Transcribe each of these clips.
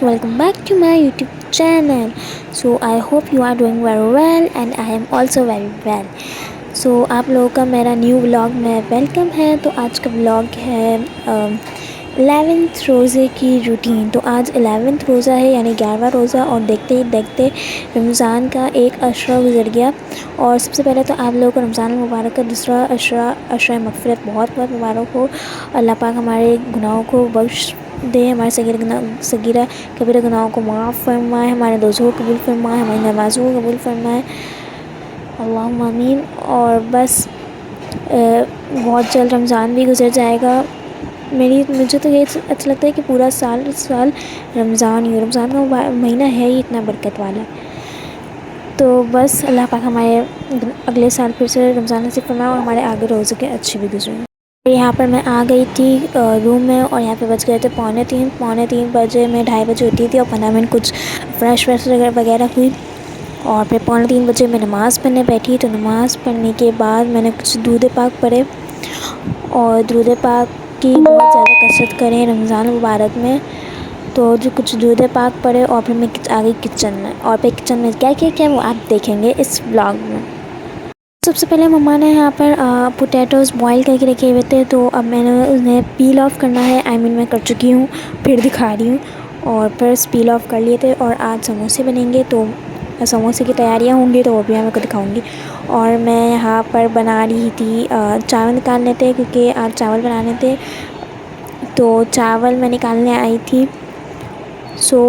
welcome back to my YouTube channel. So I hope you are doing very well and I am also very well. So आप लोगों का मेरा new vlog में welcome है। तो आज का व्लॉग है 11th रोज़े की रूटीन। तो आज 11th रोज़ा है यानी 11वां रोज़ा और देखते ही देखते रमज़ान का एक अशरा गुजर गया। और सबसे पहले तो आप लोगों को रमज़ान मुबारक का दूसरा अशरा मग़फ़िरत बहुत बहुत मुबारक हो। अल्लाह पाक हमारे गुनाहों को बख्श दे, हमारे सगीरा कबीरा गुनाहों को माफ़ फरमाए, हमारे रोज़ों को कबूल फरमाए, हमारी नमाज़ों को कबूल फरमाए, अल्लाहुम्मा आमीन। और बस बहुत जल्द रमज़ान भी गुजर जाएगा। मुझे तो ये अच्छा लगता है कि पूरा साल रमज़ान का महीना है ही इतना बरकत वाला। तो बस अल्लाह पाक हमारे अगले साल फिर से रमज़ान नसीब फरमाए और हमारे आगे रोज़े के अच्छे भी गुजरें। यहाँ पर मैं आ गई थी रूम में और यहाँ पे बज गए थे पौने तीन बजे। मैं 2:30 बजे उठी थी और 15 मिनट कुछ फ्रेश वगैरह हुई और फिर 2:45 बजे मैं नमाज़ पढ़ने बैठी। तो नमाज़ पढ़ने के बाद मैंने कुछ दूध पाक पढ़े और दूध पाक की बहुत ज़्यादा कसरत करें रमज़ान मुबारक में। तो जो कुछ दूध पाक पढ़े और फिर मैं आ गई किचन में और फिर किचन में क्या क्या वो आप देखेंगे इस ब्लॉग में। सबसे पहले मम्मा ने यहाँ पर पोटैटोज़ बॉईल करके रखे हुए थे, तो अब मैंने उन्हें पील ऑफ़ करना है। मैं कर चुकी हूँ, फिर दिखा रही हूँ। और फिर पील ऑफ़ कर लिए थे और आज समोसे बनेंगे, तो समोसे की तैयारियाँ होंगी तो वो भी मैं आपको दिखाऊंगी। और मैं यहाँ पर बना रही थी चावल निकालने थे क्योंकि आज चावल बनाने थे, तो चावल मैं निकालने आई थी।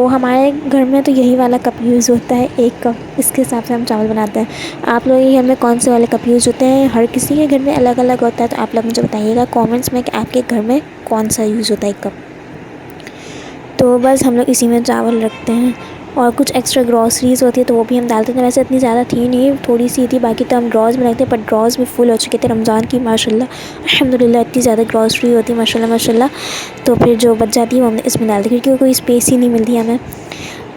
हमारे घर में तो यही वाला कप यूज़ होता है, 1 कप, इसके हिसाब से हम चावल बनाते हैं। आप लोगों के घर में कौन से वाले कप यूज़ होते हैं? हर किसी के घर में अलग अलग होता है, तो आप लोग मुझे बताइएगा कमेंट्स में कि आपके घर में कौन सा यूज़ होता है कप। तो बस हम लोग इसी में चावल रखते हैं और कुछ एक्स्ट्रा ग्रॉसरीज़ होती है तो वो भी हम डालते थे। वैसे इतनी ज़्यादा थी नहीं, थोड़ी सी थी, बाकी तो हम ड्रॉज़ में रखते हैं, पर ड्रॉज़ भी फुल हो चुके थे रमज़ान की माशाल्लाह अल्हम्दुलिल्लाह। इतनी ज़्यादा ग्रॉसरी होती है माशाल्लाह। तो फिर जो बच जाती है वो हमने इसमें डाल दी क्योंकि कोई स्पेस ही नहीं मिलती हमें,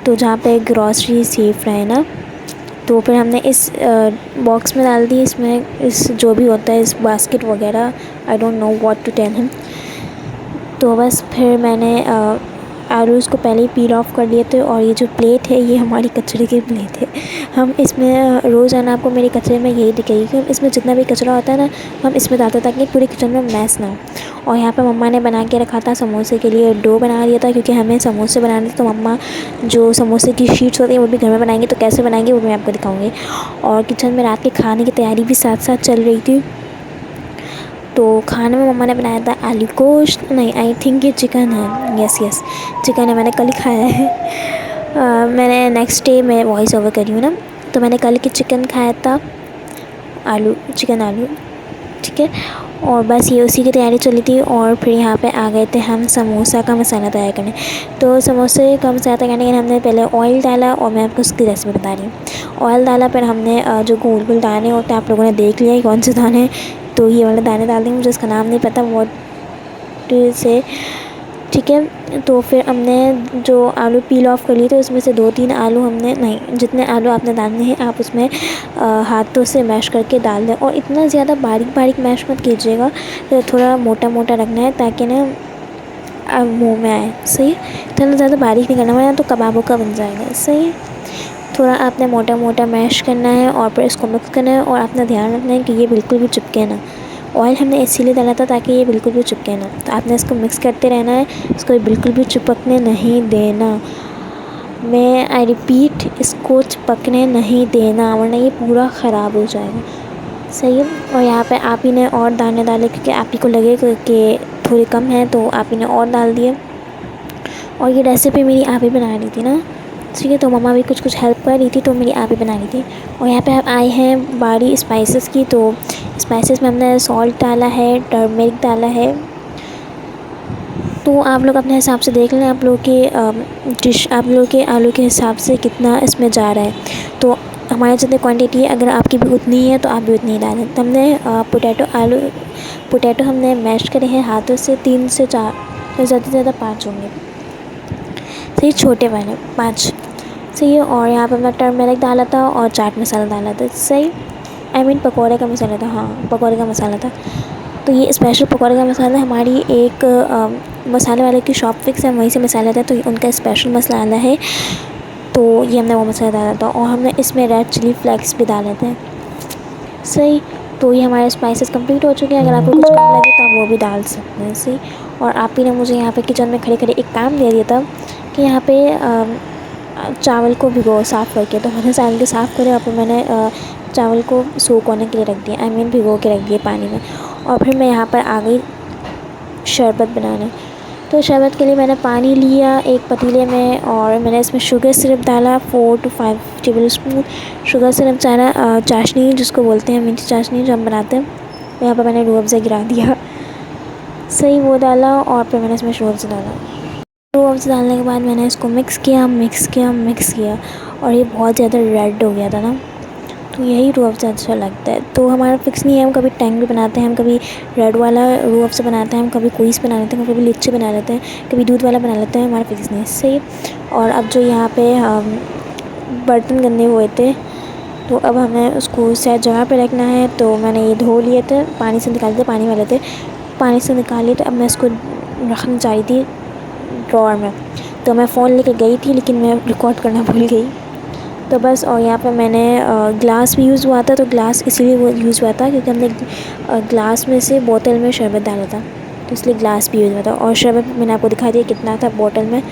तो जहाँ पे ग्रॉसरी सेफ रहे ना। तो फिर हमने इस बॉक्स में डाल दी, इसमें इस जो भी होता है इस बास्केट वगैरह, I don't know what to tell him. तो बस फिर मैंने आलूज़ को पहले ही पील ऑफ़ कर लिए थे। और ये जो प्लेट है ये हमारी कचरे की प्लेट है। हम इसमें रोज़ाना आपको मेरे कचरे में यही दिखेगी कि हम इसमें जितना भी कचरा होता है ना हम इसमें डालते ताकि पूरे किचन में मैस ना हो। और यहाँ पे मम्मा ने बना के रखा था समोसे के लिए, डो बना लिया था क्योंकि हमें समोसे बनाने थे। तो मम्मा जो समोसे की शीट्स होती हैं वो भी घर में बनाएंगे, तो कैसे बनाएंगे वो मैं आपको दिखाऊँगी। और किचन में रात के खाने की तैयारी भी साथ साथ चल रही थी। तो खाने में मम्मा ने बनाया था आलू गोश्त, नहीं आई थिंक ये चिकन है, यस चिकन है, मैंने कल ही खाया है। मैंने नेक्स्ट डे मैं वॉइस ओवर करी हूँ ना, तो मैंने कल की चिकन खाया था, चिकन आलू, ठीक है। और बस ये उसी की तैयारी चली थी। और फिर यहाँ पे आ गए थे हम समोसा का मसाला तैयार करने। तो समोसे का मसाला तैयार करने के लिए हमने पहले ऑयल डाला और मैं आपको उसकी रेसिपी बता रही हूँ। ऑयल डाला, फिर हमने जो गोल गोल दाने होते हैं आप लोगों ने देख लिया कौन से दाने, तो ये वाले दाने डाल देंगे, मुझे उसका नाम नहीं पता व्हाट से, ठीक है। तो फिर हमने जो आलू पील ऑफ़ कर लिए थे उसमें से 2-3 आलू हमने, नहीं जितने आलू आपने डालने हैं आप उसमें हाथों से मैश करके डाल दें। और इतना ज़्यादा बारीक मैश मत कीजिएगा, तो थोड़ा मोटा मोटा रखना है ताकि ना मुँह में आए, सही है। इतना ज़्यादा बारीक नहीं करना, वरना तो कबाबों का बन जाएगा, सही है। थोड़ा आपने मोटा मोटा मैश करना है और फिर इसको मिक्स करना है। और अपना ध्यान रखना है कि ये बिल्कुल भी चिपके ना। ऑयल हमने इसीलिए डाला था ताकि ये बिल्कुल भी चिपके ना, तो आपने इसको मिक्स करते रहना है, इसको बिल्कुल भी चिपकने नहीं देना। मैं आई रिपीट, इसको चिपकने नहीं देना वरना ये पूरा ख़राब हो जाएगा, सही है। और यहाँ पे आप ही ने और दाने डाले क्योंकि आप ही को लगे कि थोड़े कम हैं, तो आप ही ने और डाल दिए। और ये रेसिपी मेरी आप ही बना रही थी ना, ठीक है। तो मम्मा भी कुछ हेल्प कर रही थी, तो मेरी आप ही बना रही थी। और यहाँ पे हम आए हैं बारी स्पाइसेस की। तो स्पाइसेस में हमने सॉल्ट डाला है, टर्मरिक डाला है, तो आप लोग अपने हिसाब से देख लें, आप लोग के आलू के हिसाब से कितना इसमें जा रहा है। तो हमारे जितनी क्वांटिटी है अगर आपकी भी उतनी है तो आप भी उतनी ही डालें। तो हमने पोटैटो हमने मैश करे हैं हाथों से, 3 से 4, ज़्यादा से ज़्यादा 5 होंगे, सही, छोटे वाले 5, सही है। और यहाँ पर हमने टर्मरिक डाला था और चाट मसाला डाला था, सही, पकौड़े का मसाला था, हाँ पकौड़े का मसाला था। तो ये स्पेशल पकौड़े का मसाला हमारी एक मसाले वाले की शॉप फिक्स है, वहीं से मसाला आता है, तो उनका स्पेशल मसाला है। तो ये हमने वो मसाला डाला था और हमने इसमें रेड चिली फ्लेक्स भी डाले थे। सही, तो ये हमारे स्पाइसेस कंप्लीट हो चुके हैं। अगर आपको कुछ कम लगे तो आप वो भी डाल सकते हैं। सही, और आप ही ने मुझे यहाँ पे किचन में खड़े खड़े एक काम दे दिया था कि यहाँ पे चावल को भिगो साफ़ करके, तो मैंने चावल को साफ़ करे और फिर मैंने चावल को सोक होने के लिए रख दिया, भिगो के रख दिए पानी में। और फिर मैं यहाँ पर आ गई शरबत बनाने। तो शरबत के लिए मैंने पानी लिया एक पतीले में और मैंने इसमें शुगर सिरप डाला 4 to 5 table spoon sugar syrup डाला, चाशनी जिसको बोलते हैं, मीठी चाशनी जो हम बनाते हैं। यहाँ पर मैंने रूह अफ़ज़ा गिरा दिया। सही, वो डाला और फिर मैंने इसमें रूह अफ़ज़ा डाला। रूह अफ़ज़ा डालने के बाद मैंने इसको मिक्स किया और ये बहुत ज़्यादा रेड हो गया था ना, तो यही रूह अफ़ज़ा अच्छा लगता है। तो हमारा फिक्स नहीं है, हम कभी टैंग भी बनाते हैं, हम कभी रेड वाला रूह अफ़ज़ा बनाते हैं, हम कभी कोइस बना लेते हैं, कभी लिच्ची बना लेते हैं, कभी दूध वाला बना लेते हैं, हमारा फिक्स नहीं है। सही, और अब जो यहाँ पे बर्तन गंदे हुए थे, तो अब हमें उसको सही जगह पे रखना है। तो मैंने ये धो लिए थे, पानी से निकाल दिए, पानी वाले थे, पानी से निकाल लिए। तो अब मैं इसको रखना चाह रही थी ड्रॉअर में, तो मैं फ़ोन लेके गई थी लेकिन मैं रिकॉर्ड करना भूल गई। तो बस, और यहाँ पर मैंने ग्लास भी यूज़ हुआ था, तो ग्लास इसीलिए वो यूज़ हुआ था क्योंकि हमने ग्लास में से बोतल में शरबत डाला था, तो इसलिए ग्लास भी यूज़ हुआ था। और शरबत मैंने आपको दिखा दिया कितना था बोतल में।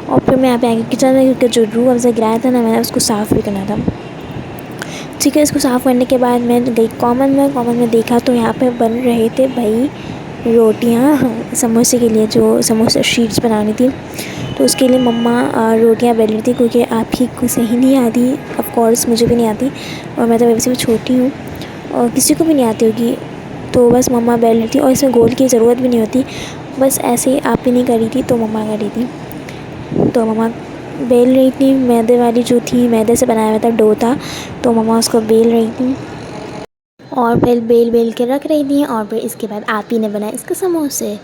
और फिर मैं यहाँ पे आगे किचन में, क्योंकि जो रूह अफ़ज़ा गिराया था ना, मैंने उसको साफ़ भी करना था। ठीक है, इसको साफ़ करने के बाद मैं गई कॉमन में देखा तो यहाँ पे बन रहे थे भाई रोटियाँ समोसे के लिए, जो समोसा शीट्स बनानी थी। तो उसके लिए मम्मा रोटियां बेल रही थी, क्योंकि आप ही को सही नहीं आती, ऑफ़ कोर्स मुझे भी नहीं आती, और मैं तो वैसे भी छोटी हूँ और किसी को भी नहीं आती होगी। तो बस मम्मा बेल रही थी और इसमें गोल की ज़रूरत भी नहीं होती, बस ऐसे ही आप ही नहीं करी थी तो मम्मा कर रही थी। तो मम्मा बेल रही थी, मैदे वाली जो थी, मैदे से बनाया हुआ था डो था, तो मम्मा उसको बेल रही थी और फिर बेल के रख रही थी। और फिर इसके बाद आप ही ने बनाया इसके समोसे।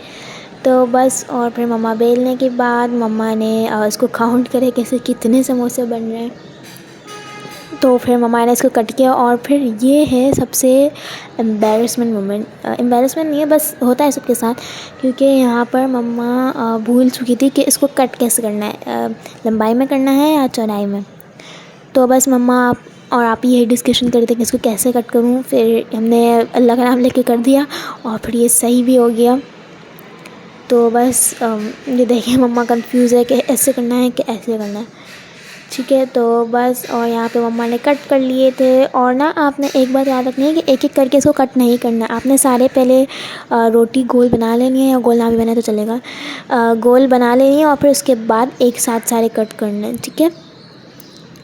तो बस, और फिर मम्मा बेलने के बाद मम्मा ने इसको काउंट करे कैसे कितने समोसे बन रहे हैं, तो फिर मम्मा ने इसको कट किया। और फिर ये है सबसे एम्बैरेसमेंट मोमेंट, एम्बैरेसमेंट नहीं है, बस होता है सबके साथ, क्योंकि यहाँ पर मम्मा भूल चुकी थी कि इसको कट कैसे करना है, लंबाई में करना है या चौड़ाई में। तो बस मम्मा आप ही यही डिस्कशन कर रहे थे कि इसको कैसे कट करूँ। फिर हमने अल्लाह का नाम लेके कर दिया और फिर ये सही भी हो गया। तो बस ये देखिए मम्मा कंफ्यूज है कि ऐसे करना है कि ऐसे करना है। ठीक है, तो बस, और यहाँ पे मम्मा ने कट कर लिए थे। और ना आपने एक बात याद रखनी है कि एक एक करके इसको कट नहीं करना, आपने सारे पहले रोटी गोल बना लेनी है, या गोल ना भी बने तो चलेगा, गोल बना लेनी है और फिर उसके बाद एक साथ सारे कट करने हैं। ठीक है,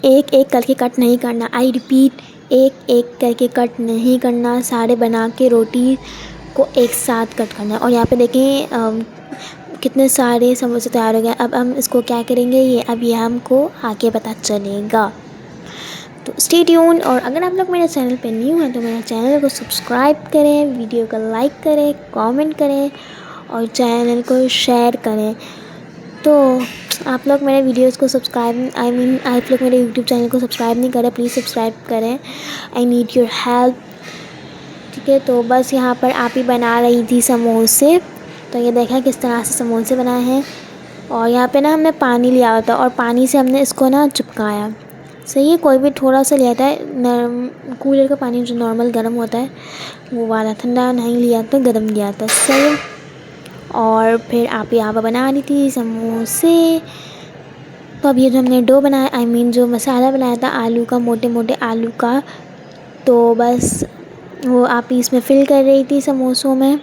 एक एक करके कट नहीं करना, आई रिपीट, एक एक करके कट नहीं करना, सारे बना के रोटी को एक साथ कट करना है। और यहाँ पे देखें कितने सारे समोसे तैयार हो गए। अब हम इसको क्या करेंगे, ये हमको आगे पता चलेगा। तो स्टे ट्यून। और अगर आप लोग मेरे चैनल पे न्यू हैं तो मेरे चैनल को सब्सक्राइब करें, वीडियो को लाइक करें, कमेंट करें और चैनल को शेयर करें। तो आप लोग मेरे वीडियोस को सब्सक्राइब, आप लोग मेरे यूट्यूब चैनल को सब्सक्राइब नहीं करें, प्लीज़ सब्सक्राइब करें, आई नीड योर हेल्प। ठीक है, तो बस यहाँ पर आप ही बना रही थी समोसे, तो ये देखा किस तरह से समोसे बनाए हैं। और यहाँ पे ना हमने पानी लिया होता और पानी से हमने इसको ना चिपकाया। सही है, कोई भी थोड़ा सा लिया था, कूलर का पानी जो नॉर्मल गर्म होता है वो वाला, ठंडा नहीं लिया था, गर्म लिया था। सही है, और फिर आप यहाँ पर बना रही थी समोसे। तो अब ये जो हमने डो बनाया, जो मसाला बनाया था आलू का, मोटे मोटे आलू का, तो बस वो आप इसमें फिल कर रही थी समोसों में।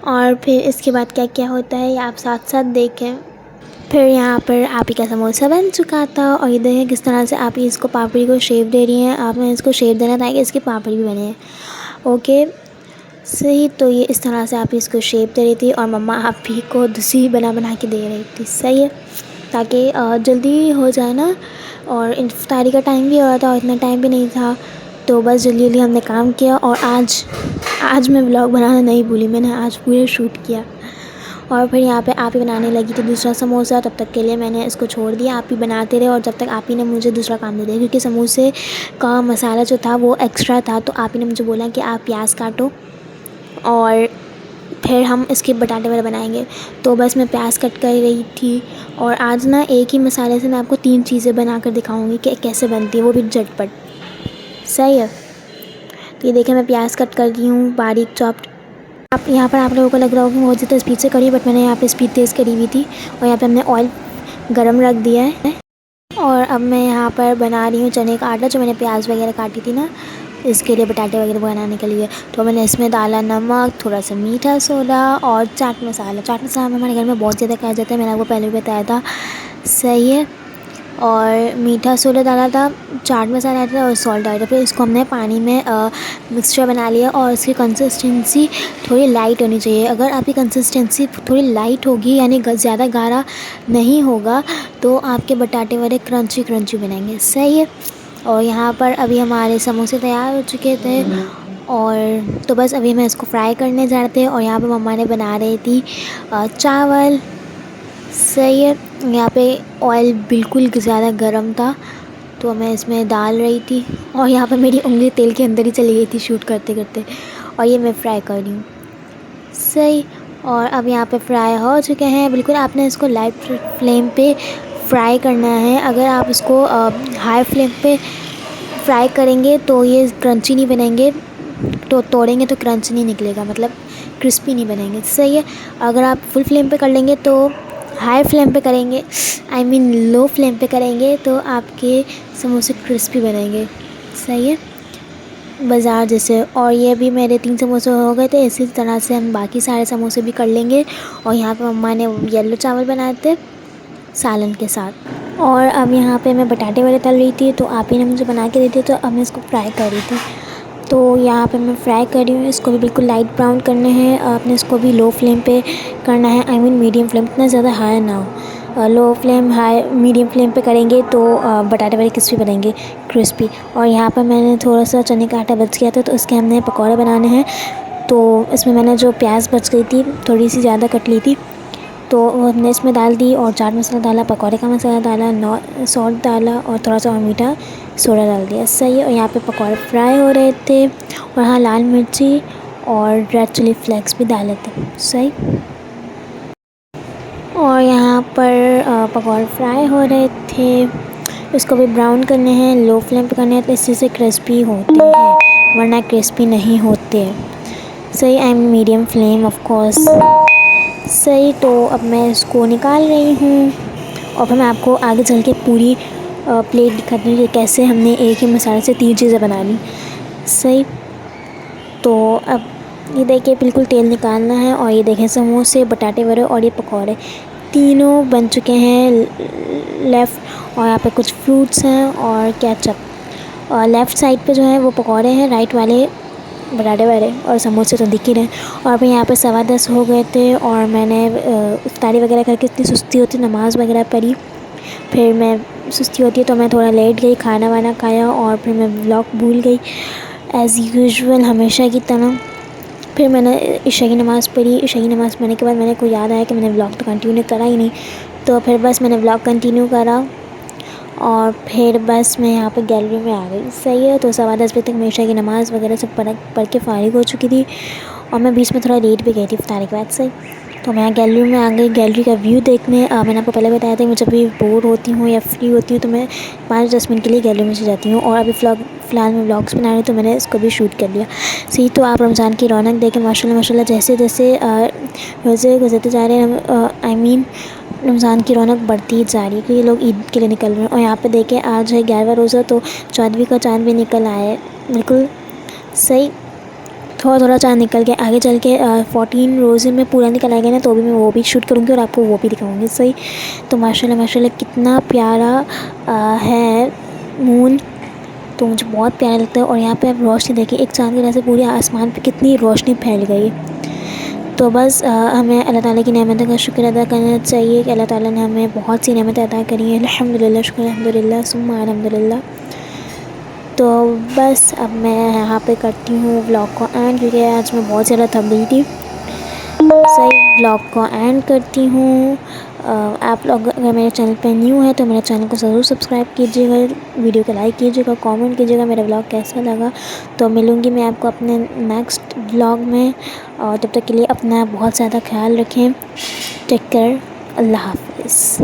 और फिर इसके बाद क्या क्या होता है ये आप साथ साथ देखें। फिर यहाँ पर आप ही का समोसा बन चुका था और ये देखें किस तरह से आप ही इसको पापड़ी को शेप दे रही हैं। आपने इसको शेप देना था कि इसकी पापड़ी भी बने। ओके, सही, तो ये इस तरह से आप इसको शेप दे रही थी और मम्मा आप ही को दूसरी बना के दे रही थी। सही है, ताकि जल्दी हो जाए ना, और इफ्तारी का टाइम भी हो रहा था और इतना टाइम भी नहीं था, तो बस जल्दी हमने काम किया। और आज मैं व्लॉग बनाना नहीं भूली, मैंने आज पूरे शूट किया। और फिर यहाँ पे आप ही बनाने लगी थी दूसरा समोसा, तब तक के लिए मैंने इसको छोड़ दिया, आप ही बनाते रहे। और जब तक आप ही ने मुझे दूसरा काम दे दिया, क्योंकि समोसे का मसाला जो था वो एक्स्ट्रा था, तो आप ही ने मुझे बोला कि आप प्याज काटो और फिर हम इसके बटाटे वगैरह बनाएंगे। तो बस मैं प्याज कट कर रही थी। और आज ना एक ही मसाले से मैं आपको 3 चीज़ें बना कर दिखाऊंगी कि कैसे बनती है, वो भी झटपट। सही है। तो ये देखिए मैं प्याज कट कर रही हूँ बारीक चॉप्ड। आप यहाँ पर आप लोगों को लग रहा होगा कि बहुत ज़्यादा स्पीड से करी, बट मैंने यहाँ पे स्पीड तेज़ करी हुई थी। और यहाँ पे हमने ऑयल गरम रख दिया है। और अब मैं यहाँ पर बना रही हूँ चने का आटा, जो मैंने प्याज वगैरह काटी थी ना, इसके लिए बटाटे वगैरह बनाने के लिए। तो मैंने इसमें डाला नमक, थोड़ा सा मीठा सोडा और चाट मसाला। चाट मसाला हमारे घर में बहुत ज़्यादा खाया जाता है, मैंने आपको पहले भी बताया था। सही है। और मीठा सोडा डाला था, चाट मसाला डाला था और सॉल्ट डाला था। फिर इसको हमने पानी में मिक्सचर बना लिया। और इसकी कंसिस्टेंसी थोड़ी लाइट होनी चाहिए। अगर आपकी कंसिस्टेंसी थोड़ी लाइट होगी, यानी ज़्यादा गाढ़ा नहीं होगा, तो आपके बटाटे वगैरह क्रंची क्रंची बनेंगे। सही है। और यहाँ पर अभी हमारे समोसे तैयार हो चुके थे। और तो बस अभी मैं इसको फ्राई करने जा रहे थे। और यहाँ पे मम्मा ने बना रही थी चावल। सही है। यहाँ पे ऑयल बिल्कुल ज़्यादा गर्म था, तो मैं इसमें डाल रही थी। और यहाँ पे मेरी उंगली तेल के अंदर ही चली गई थी शूट करते करते। और ये मैं फ्राई कर रही हूँ। सही। और अब यहाँ पे फ्राई हो चुके हैं बिल्कुल। आपने इसको लाइट फ्लेम पे फ्राई करना है। अगर आप इसको हाई फ्लेम पे फ्राई करेंगे तो ये क्रंची नहीं बनेंगे, तो तोड़ेंगे तो क्रंच नहीं निकलेगा, मतलब क्रिस्पी नहीं बनेंगे। सही है। अगर आप फुल फ्लेम पे कर लेंगे, तो हाई फ्लेम पे करेंगे, आई मीन लो फ्लेम पे करेंगे, तो आपके समोसे क्रिस्पी बनेंगे। सही है। बाज़ार जैसे। और ये भी मेरे 3 समोसे हो गए थे। इसी तरह से हम बाकी सारे समोसे भी कर लेंगे। और यहाँ पे मम्मा ने येलो चावल बनाए थे सालन के साथ। और अब यहाँ पे मैं बटाटे वगैरह तल रही थी, तो आप ही ने मुझे बना के दी थी, तो अब मैं इसको फ्राई कर रही थी। तो यहाँ पे मैं फ्राई कर रही हूँ। इसको भी बिल्कुल लाइट ब्राउन करने हैं। आपने इसको भी लो फ्लेम पे करना है, आई मीन मीडियम फ्लेम, इतना ज़्यादा हाई ना हो। Low flame high medium flame पे करेंगे तो बटाटे वाले क्रिस्पी बनेंगे, क्रिस्पी। और यहाँ पर मैंने थोड़ा सा चने का आटा बच गया था, तो उसके हमने पकौड़े बनाने हैं। तो इसमें मैंने जो प्याज बच गई थी, थोड़ी सी ज़्यादा कट ली थी, तो वो हमने इसमें डाल दी। और चाट मसाला डाला, पकौड़े का मसाला डाला, सॉल्ट डाला और थोड़ा सा और मीठा सोडा डाल दिया। सही है। और यहाँ पे पकौड़े फ्राई हो रहे थे। और हाँ, लाल मिर्ची और रेड चिली फ्लेक्स भी डाले थे। सही। और यहाँ पर पकौड़े फ्राई हो रहे थे। इसको भी ब्राउन करने हैं, लो फ्लेम पे करने हैं, तो इसी से क्रिस्पी होते हैं, वरना क्रिस्पी नहीं होते। सही। I am medium flame of course. सही। तो अब मैं इसको निकाल रही हूँ। और फिर मैं आपको आगे चल के पूरी प्लेट दिखाती हूँ कि कैसे हमने एक ही मसाले से 3 चीज़ें बना ली। सही। तो अब ये देखिए बिल्कुल तेल निकालना है। और ये देखें समोसे, बटाटे वड़े और ये पकौड़े तीनों बन चुके हैं लेफ़्ट। और यहाँ पे कुछ फ्रूट्स हैं और केचप। और लेफ़्ट साइड पे जो है वो पकौड़े हैं, राइट वाले बटाटे वड़े और समोसे तो दिख ही रहे हैं। और अभी यहाँ पे 10:15 हो गए थे। और मैंने इफ्तारी वगैरह करके इतनी सुस्ती होती, नमाज़ वगैरह पढ़ी। फिर मैं सुस्ती होती है तो मैं थोड़ा लेट गई, खाना वाना खाया और फिर मैं व्लॉग भूल गई एज़ यूजुअल, हमेशा की तरह। फिर मैंने इशा की नमाज़ पढ़ी। इशा की नमाज़ पढ़ने के बाद मेरे को याद आया कि मैंने व्लॉग तो कंटिन्यू करा ही नहीं, तो फिर बस मैंने व्लॉग कंटिन्यू करा। और फिर बस मैं यहाँ पे गैलरी में आ गई। सही है। तो 10:15 बजे तक मैं इशा की नमाज़ वगैरह सब पढ़ के फ़ारिग हो चुकी थी। और मैं बीच में थोड़ा लेट भी गई थी इफ्तारी के बाद से। तो मैं गैलरी में आ गई, गैलरी का व्यू देखने। मैंने आपको पहले बताया था कि मैं जब भी बोर होती हूँ या फ्री होती हूँ तो मैं 5-10 मिनट के लिए गैलरी में चली जाती हूँ। और अभी फ़िलहाल मैं व्लॉग्स बना रही हूँ, तो मैंने इसको भी शूट कर लिया। सही। तो आप रमज़ान की रौनक देखें, माशाल्लाह माशाल्लाह, जैसे जैसे रोज़े गुजरते जा रहे हैं, आई मीन रमज़ान की रौनक बढ़ती ही जा रही है, क्योंकि लोग ईद के लिए निकल रहे हैं। और यहाँ पे देखें आज है 11वां रोज़ा, तो 14वीं का चाँद भी निकल आया है। बिल्कुल सही। थोड़ा थोड़ा चाँद निकल के आगे चल के 14 रोज़े में पूरा निकल आएगा ना, तो भी मैं वो भी शूट करूँगी और आपको वो भी दिखाऊँगी। सही। तो माशाल्लाह माशाल्लाह कितना प्यारा है मून, तो मुझे बहुत प्यारा लगता है। और यहाँ पे आप रोशनी देखिए, एक चाँद की वजह से पूरे आसमान पे कितनी रोशनी फैल गई है। तो बस हमें अल्लाह ताला की नेमतों का शुक्र अदा करना चाहिए कि अल्लाह ताला ने हमें बहुत सी नेमतें अदा करी हैं। अल्हम्दुलिल्लाह, शुक्र अल्हम्दुलिल्लाह, सुम्मा अल्हम्दुलिल्लाह। तो बस अब मैं यहाँ पे करती हूँ व्लॉग को एंड, क्योंकि आज मैं बहुत ज़्यादा थक गई थी। सही। व्लॉग को एंड करती हूँ। आप लोग अगर मेरे चैनल पे न्यू है तो मेरे चैनल को ज़रूर सब्सक्राइब कीजिएगा, वीडियो को लाइक कीजिएगा, कमेंट कीजिएगा मेरा व्लॉग कैसा लगा। तो मिलूँगी मैं आपको अपने नेक्स्ट व्लॉग में, और तब तक के लिए अपना बहुत ज़्यादा ख्याल रखें। टेक केयर, अल्लाह हाफ़िज़।